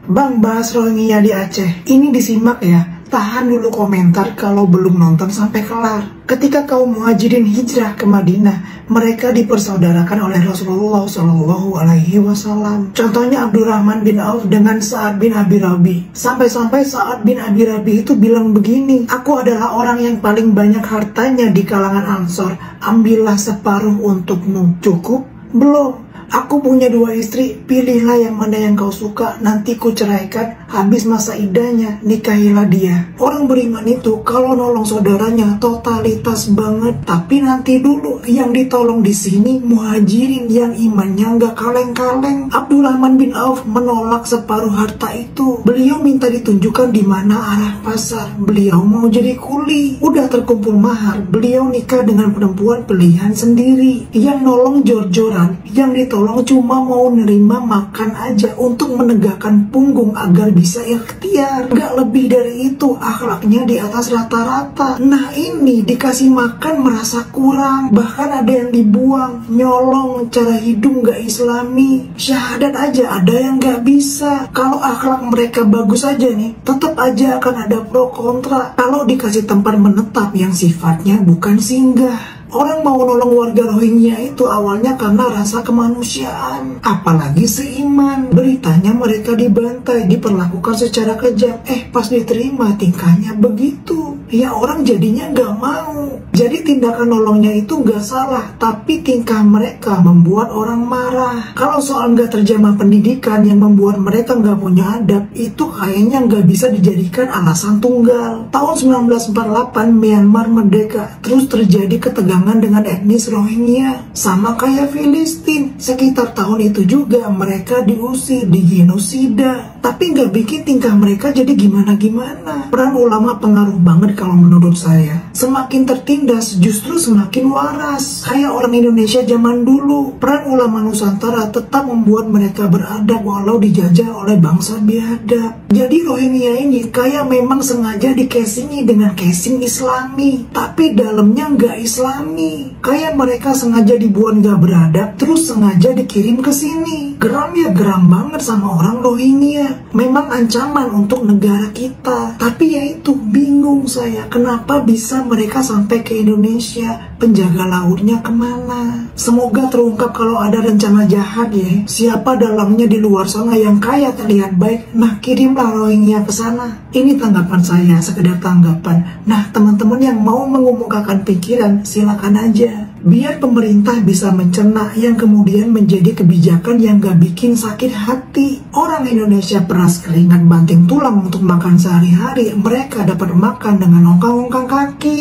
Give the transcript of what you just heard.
Bang, bahas Rohingya di Aceh. Ini disimak ya. Tahan dulu komentar kalau belum nonton sampai kelar. Ketika kaum muhajirin hijrah ke Madinah, mereka dipersaudarakan oleh Rasulullah Shallallahu Alaihi Wasallam. Contohnya Abdurrahman bin Auf dengan Sa'ad bin Abi Rabi. Sampai-sampai Sa'ad bin Abi Rabi itu bilang begini, aku adalah orang yang paling banyak hartanya di kalangan Ansor. Ambillah separuh untukmu. Cukup? Belum. Aku punya 2 istri, pilihlah yang mana yang kau suka, nanti ku ceraikan, habis masa iddahnya, nikahilah dia. Orang beriman itu kalau nolong saudaranya totalitas banget, tapi nanti dulu yang ditolong di sini muhajirin yang imannya nggak kaleng-kaleng. Abdurrahman bin Auf menolak separuh harta itu. Beliau minta ditunjukkan di mana arah pasar. Beliau mau jadi kuli. Udah terkumpul mahar, beliau nikah dengan perempuan pilihan sendiri. Yang nolong jor-joran, yang ditolong cuma mau nerima makan aja untuk menegakkan punggung agar bisa ikhtiar. Gak lebih dari itu, akhlaknya di atas rata-rata. Nah ini dikasih makan merasa kurang, bahkan ada yang dibuang, nyolong, cara hidup gak islami. Syahadat aja ada yang gak bisa. Kalau akhlak mereka bagus aja nih, tetap aja akan ada pro kontra kalau dikasih tempat menetap yang sifatnya bukan singgah. Orang mau nolong warga Rohingya itu awalnya karena rasa kemanusiaan, apalagi seiman. Beritanya mereka dibantai, diperlakukan secara kejam. Pas diterima tingkahnya begitu. Ya orang jadinya gak mau. Jadi tindakan nolongnya itu gak salah, tapi tingkah mereka membuat orang marah. Kalau soal gak terjamah pendidikan yang membuat mereka gak punya adab, itu kayaknya gak bisa dijadikan alasan tunggal. Tahun 1948 Myanmar merdeka, terus terjadi ketegangan dengan etnis Rohingya. Sama kayak Filistin, sekitar tahun itu juga mereka diusir, digenosida. Tapi gak bikin tingkah mereka jadi gimana-gimana. Peran ulama pengaruh banget kalau menurut saya. Semakin tertindas justru semakin waras. Kayak orang Indonesia zaman dulu. Peran ulama Nusantara tetap membuat mereka beradab walau dijajah oleh bangsa biadab. Jadi Rohingya ini kayak memang sengaja dikesingi dengan casing islami, tapi dalamnya gak islami. Kayak mereka sengaja dibuat gak beradab, terus sengaja dikirim ke sini. Geram ya geram banget sama orang Rohingya. Memang ancaman untuk negara kita. Tapi ya itu bingung saya, kenapa bisa mereka sampai ke Indonesia? Penjaga lautnya kemana? Semoga terungkap kalau ada rencana jahat ya. Siapa dalangnya di luar sana yang kaya terlihat baik, nah kirimlah Rohingya ke sana. Ini tanggapan saya, sekedar tanggapan. Nah teman-teman yang mau mengumumkakan pikiran, silakan aja. Biar pemerintah bisa mencerna yang kemudian menjadi kebijakan yang gak bikin sakit hati. Orang Indonesia peras keringat banting tulang untuk makan sehari-hari, mereka dapat makan dengan ongkang-ongkang kaki.